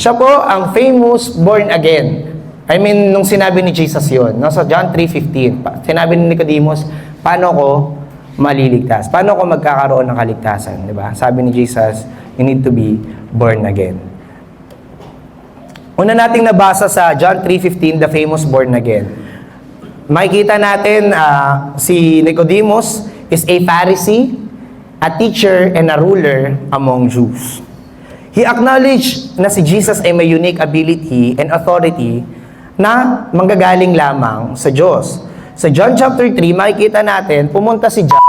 Siya po ang famous born again. I mean, nung sinabi ni Jesus yun, no? Sa John 3:15, sinabi ni Nicodemus, paano ko maliligtas? Paano ko magkakaroon ng kaligtasan? Diba? Sabi ni Jesus, you need to be born again. Una nating nabasa sa John 3:15, the famous born again. Makikita natin si Nicodemus is a Pharisee, a teacher, and a ruler among Jews. He acknowledged na si Jesus ay may unique ability and authority na manggagaling lamang sa Diyos. Sa John chapter 3, makikita natin, pumunta si John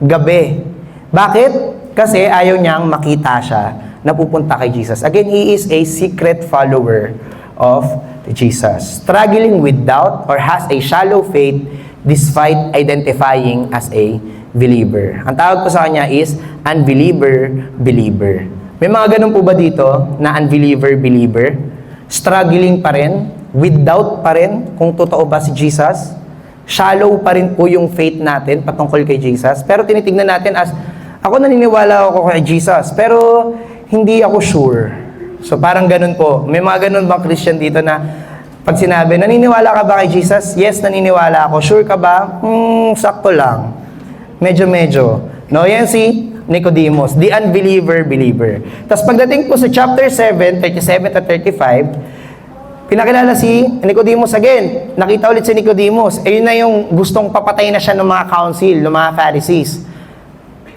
gabi. Bakit? Kasi ayaw niyang makita siya na pupunta kay Jesus. Again, he is a secret follower of Jesus. Struggling with doubt or has a shallow faith despite identifying as a believer. Ang tawag po sa kanya is unbeliever-believer. May mga ganun po ba dito na unbeliever-believer? Struggling pa rin? With doubt pa rin kung totoo ba si Jesus? Shallow pa rin po yung faith natin patungkol kay Jesus. Pero tinitignan natin as, ako naniniwala ako kay Jesus, pero hindi ako sure. So parang ganun po. May mga ganun bang Christian dito na pag sinabi, naniniwala ka ba kay Jesus? Yes, naniniwala ako. Sure ka ba? Sakto lang. Medyo-medyo. No, yan si Nicodemus, the unbeliever-believer. Tapos pagdating po sa chapter 7, 37 at 35, pinakilala si Nicodemus again. Nakita ulit si Nicodemus. Yun na yung gustong papatay na siya ng mga council, ng mga Pharisees.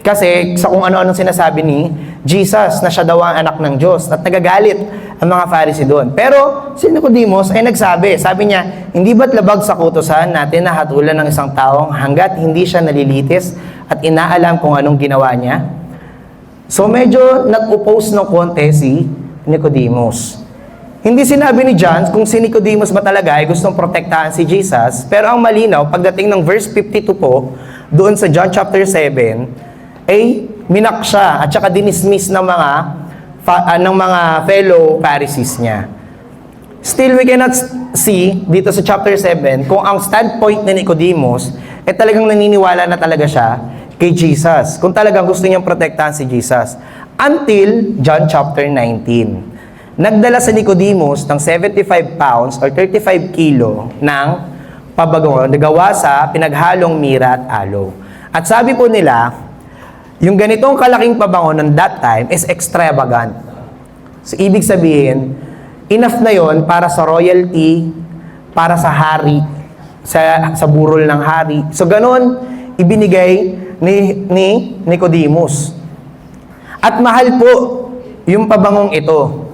Kasi sa kung ano-anong sinasabi ni Jesus na siya daw ang anak ng Diyos at nagagalit ang mga Pharisee doon. Pero si Nicodemus ay nagsabi, sabi niya, hindi ba't labag sa kautusan natin na hatulan ng isang taong hanggat hindi siya nalilitis at inaalam kung anong ginawa niya? So medyo nag-oppose ng konti si Nicodemus. Hindi sinabi ni John kung si Nicodemus ba talaga ay gustong protektahan si Jesus, pero ang malinaw, pagdating ng verse 52 po, doon sa John chapter 7, ay minak siya at saka dinismiss ng mga fellow Pharisees niya. Still, we cannot see dito sa chapter 7 kung ang standpoint ni Nicodemus ay talagang naniniwala na talaga siya kay Jesus. Kung talagang gusto niyang protektahan si Jesus. Until John chapter 19. Nagdala si Nicodemus ng 75 pounds or 35 kilo ng pabango na gawa sa pinaghalong mira at aloe. At sabi po nila, yung ganitong kalaking pabango ng that time is extravagant. So, ibig sabihin, enough na yon para sa royalty, para sa hari, sa burol ng hari. So, ganun, ibinigay ni Nicodemus. At mahal po yung pabangong ito.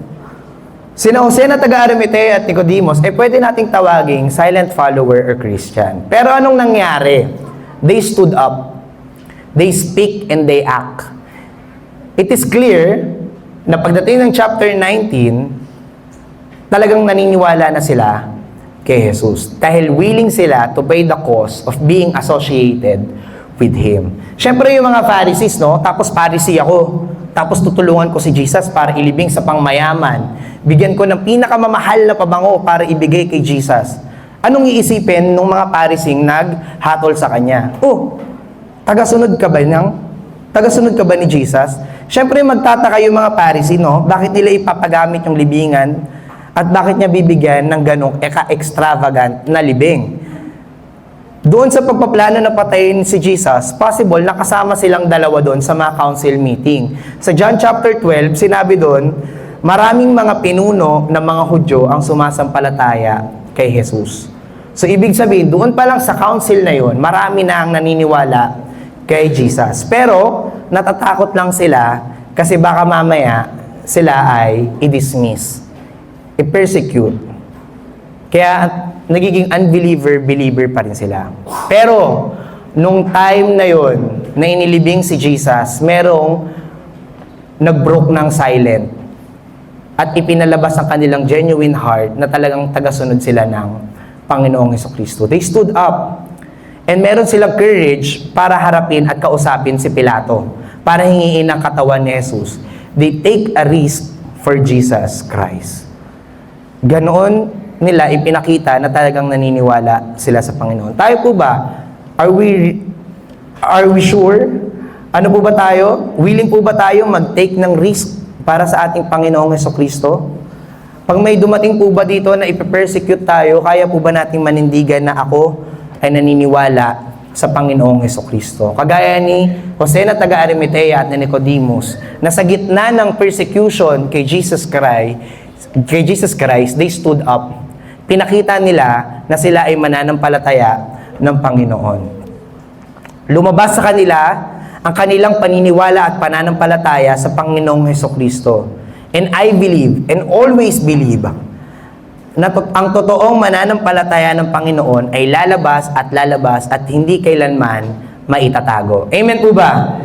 Sina Jose na taga-Arimatea at Nicodemus, pwede nating tawaging silent follower or Christian. Pero anong nangyari? They stood up. They speak and they act. It is clear na pagdating ng chapter 19, talagang naniniwala na sila kay Jesus. Dahil willing sila to pay the cost of being associated with Him. Siyempre yung mga Pharisees, no? Tapos Pharisee ako. Tapos tutulungan ko si Jesus para ilibing sa pangmayaman. Bigyan ko ng pinakamamahal na pabango para ibigay kay Jesus. Anong iisipin ng mga Pharisee naghatol sa Kanya? Tagasunod ka ba ni Jesus? Siyempre magtataka yung mga Pharisee, no? Bakit nila ipapagamit yung libingan at bakit niya bibigyan ng ganong extravagant na libing? Doon sa pagpaplano na patayin si Jesus, possible nakasama silang dalawa doon sa mga council meeting. Sa John chapter 12, sinabi doon, maraming mga pinuno ng mga Hudyo ang sumasampalataya kay Jesus. So ibig sabihin, doon pa lang sa council na yon, marami na ang naniniwala kay Jesus. Pero, natatakot lang sila kasi baka mamaya sila ay i-dismiss, i-persecute. Kaya, nagiging unbeliever-believer pa rin sila. Pero, nung time na yon na inilibing si Jesus, merong nag-broke ng silent at ipinalabas ang kanilang genuine heart na talagang tagasunod sila ng Panginoong Jesucristo. They stood up. And meron silang courage para harapin at kausapin si Pilato, para hingiin ang katawan ni Jesus. They take a risk for Jesus Christ. Ganoon nila ipinakita na talagang naniniwala sila sa Panginoon. Tayo po ba? Are we sure? Ano po ba tayo? Willing po ba tayo mag-take ng risk para sa ating Panginoong Jesucristo? Pag may dumating po ba dito na ipe-persecute tayo, kaya po ba nating manindigan na ako ay naniniwala sa Panginoong Hesukristo? Kagaya ni Jose na taga-Arimatea at ni Nicodemus, na sa gitna ng persecution kay Jesus Christ, they stood up. Pinakita nila na sila ay mananampalataya ng Panginoon. Lumabas sa kanila ang kanilang paniniwala at pananampalataya sa Panginoong Hesukristo. And I believe, and always believe, na ang totoong mananampalataya ng Panginoon ay lalabas at hindi kailanman maitatago. Amen po ba?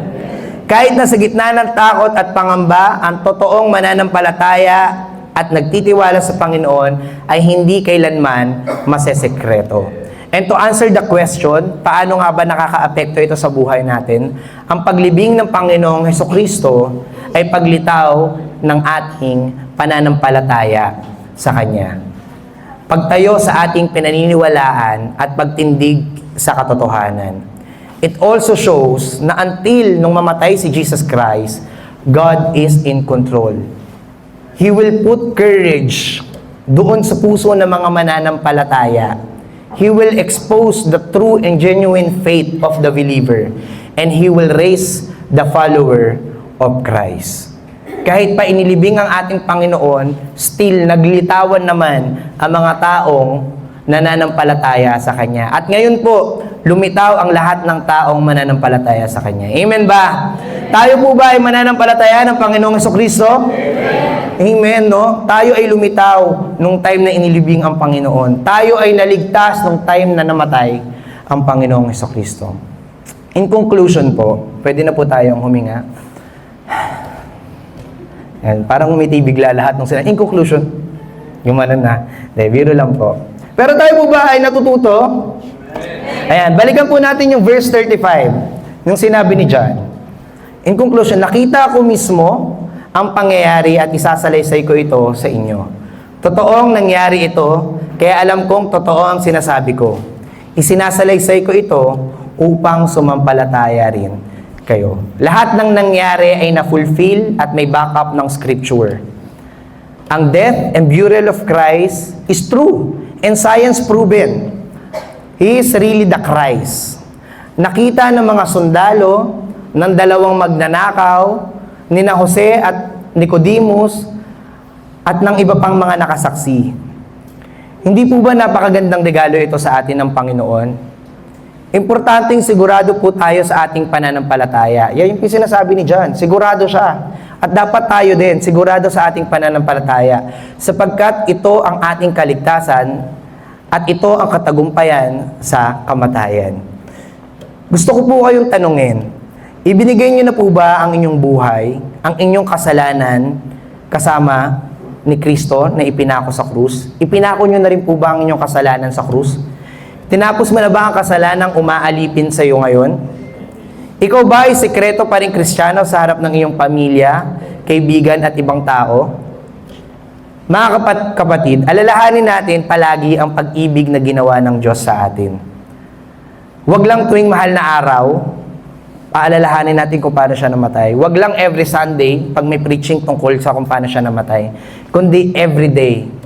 Kahit na sa gitna ng takot at pangamba, ang totoong mananampalataya at nagtitiwala sa Panginoon ay hindi kailanman masesekreto. And to answer the question, paano nga ba nakakaapekto ito sa buhay natin? Ang paglibing ng Panginoong Hesukristo ay paglitaw ng ating pananampalataya sa Kanya. Pagtayo sa ating pinaniniwalaan at pagtindig sa katotohanan. It also shows na until nung mamatay si Jesus Christ, God is in control. He will put courage doon sa puso ng mga mananampalataya. He will expose the true and genuine faith of the believer, and He will raise the follower of Christ. Kahit pa inilibing ang ating Panginoon, still naglilitawan naman ang mga taong nananampalataya sa Kanya. At ngayon po, lumitaw ang lahat ng taong mananampalataya sa Kanya. Amen ba? Tayo po ba ay mananampalataya ng Panginoong Hesukristo? Amen, no? Tayo ay lumitaw nung time na inilibing ang Panginoon. Tayo ay naligtas nung time na namatay ang Panginoong Hesukristo. In conclusion po, pwede na po tayong huminga. Yan, parang umiti bigla lahat ng sila. In conclusion, gumanon na. Biro lang po. Pero tayo po ba ay natututo? Ayan, balikan po natin yung verse 35, yung sinabi ni John. In conclusion, nakita ko mismo ang pangyayari at isasalaysay ko ito sa inyo. Totoong nangyari ito, kaya alam kong totoo ang sinasabi ko. Isinasalaysay ko ito upang sumampalataya rin kayo. Lahat ng nangyari ay na-fulfill at may backup ng scripture. Ang death and burial of Christ is true and science proven. He is really the Christ. Nakita ng mga sundalo ng dalawang magnanakaw, nina Jose at Nicodemus, at ng iba pang mga nakasaksi. Hindi po ba napakagandang regalo ito sa atin ng Panginoon? Importanteng sigurado po tayo sa ating pananampalataya. Yan yung sinasabi ni John, sigurado siya. At dapat tayo din, sigurado sa ating pananampalataya. Sapagkat ito ang ating kaligtasan at ito ang katagumpayan sa kamatayan. Gusto ko po kayong tanungin, ibinigay niyo na po ba ang inyong buhay, ang inyong kasalanan, kasama ni Kristo na ipinako sa krus? Ipinako niyo na rin po ba ang inyong kasalanan sa krus? Tinapos mo na ba ang kasalanang umaalipin sa iyo ngayon? Ikaw ba ay sekreto pa rin Kristiyano sa harap ng iyong pamilya, kaibigan at ibang tao? Mga kapatid, alalahanin natin palagi ang pag-ibig na ginawa ng Diyos sa atin. Huwag lang tuwing mahal na araw, paalalahanin natin kung paano siya namatay. Huwag lang every Sunday, pag may preaching tungkol sa kung paano siya namatay. Kundi every day.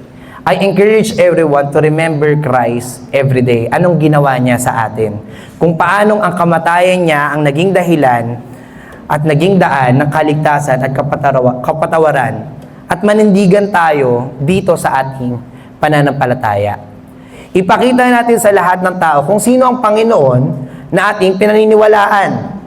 I encourage everyone to remember Christ every day. Anong ginawa niya sa atin? Kung paanong ang kamatayan niya ang naging dahilan at naging daan ng kaligtasan at kapatawaran at manindigan tayo dito sa ating pananampalataya. Ipakita natin sa lahat ng tao kung sino ang Panginoon na ating pinaniniwalaan.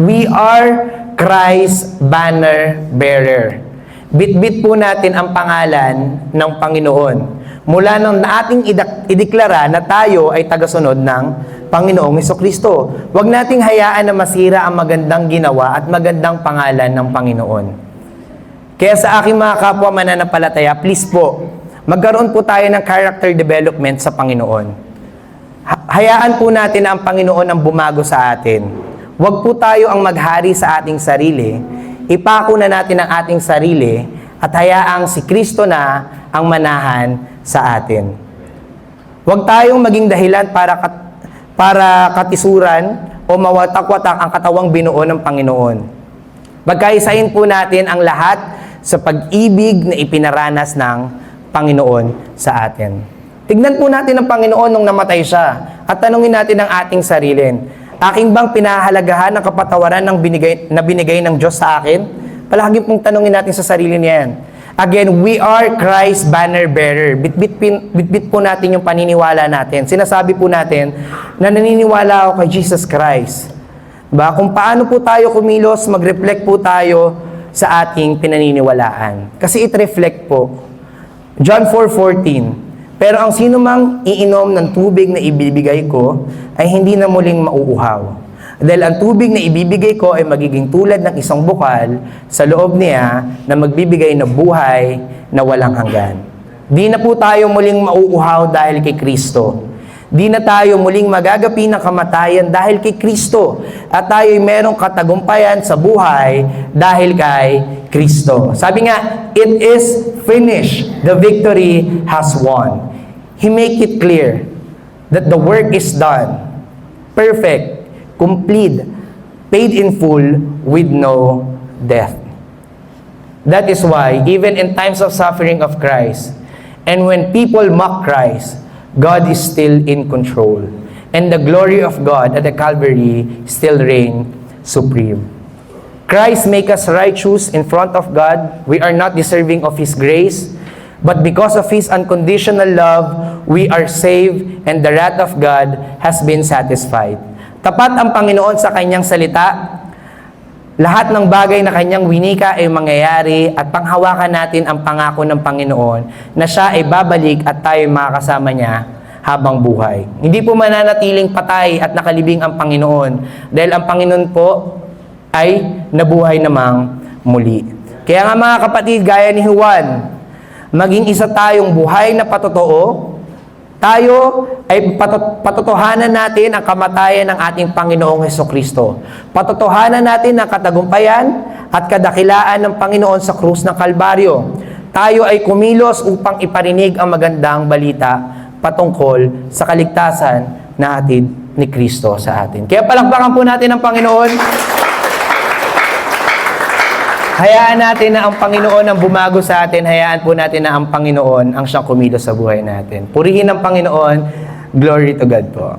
We are Christ's banner bearer. Bit-bit po natin ang pangalan ng Panginoon. Mula nang ating ideklara na tayo ay tagasunod ng Panginoong Hesukristo. Huwag nating hayaan na masira ang magandang ginawa at magandang pangalan ng Panginoon. Kaya sa aking mga kapwa mananampalataya, please po, magkaroon po tayo ng character development sa Panginoon. Hayaan po natin na ang Panginoon ang bumago sa atin. Huwag po tayo ang maghari sa ating sarili. Ipako na natin ang ating sarili at hayaang si Kristo na ang manahan sa atin. Huwag tayong maging dahilan para katisuran o mawatak-watak ang katawang binuo ng Panginoon. Magkaisahin po natin ang lahat sa pag-ibig na ipinaranas ng Panginoon sa atin. Tignan po natin ang Panginoon nung namatay siya at tanungin natin ang ating sarili. Aking bang pinahahalagahan ang kapatawaran na binigay ng Diyos sa akin? Palagi pong tanungin natin sa sarili niyan. Again, we are Christ's banner bearer. Bitbit po natin yung paniniwala natin. Sinasabi po natin na naniniwala ako kay Jesus Christ. Ba, kung paano po tayo kumilos, mag-reflect po tayo sa ating pinaniniwalaan. Kasi it-reflect po. John 4:14. Pero ang sino mang iinom ng tubig na ibibigay ko ay hindi na muling mauuhaw. Dahil ang tubig na ibibigay ko ay magiging tulad ng isang bukal sa loob niya na magbibigay ng buhay na walang hanggan. Di na po tayo muling mauuhaw dahil kay Kristo. Di na tayo muling magagapi ng kamatayan dahil kay Kristo. At tayo'y merong katagumpayan sa buhay dahil kay Kristo. Sabi nga, it is finished. The victory has won. He make it clear that the work is done. Perfect. Complete, paid in full, with no death. That is why, even in times of suffering of Christ, and when people mock Christ, God is still in control. And the glory of God at the Calvary still reign supreme. Christ make us righteous in front of God. We are not deserving of His grace, but because of His unconditional love, we are saved, and the wrath of God has been satisfied. Tapat ang Panginoon sa kanyang salita. Lahat ng bagay na kanyang winika ay mangyayari at panghawakan natin ang pangako ng Panginoon na siya ay babalik at tayo makakasama niya habang buhay. Hindi po mananatiling patay at nakalibing ang Panginoon dahil ang Panginoon po ay nabuhay namang muli. Kaya nga mga kapatid, gaya ni Juan, maging isa tayong buhay na patotoo. Tayo ay patotohanan natin ang kamatayan ng ating Panginoong Hesukristo. Patotohanan natin ang katagumpayan at kadakilaan ng Panginoon sa krus ng Kalbaryo. Tayo ay kumilos upang iparinig ang magandang balita patungkol sa kaligtasan na hatid ni Kristo sa atin. Kaya palakpakan po natin ang Panginoon. Hayaan natin na ang Panginoon ang bumago sa atin. Hayaan po natin na ang Panginoon ang siyang kumilos sa buhay natin. Purihin ang Panginoon. Glory to God po.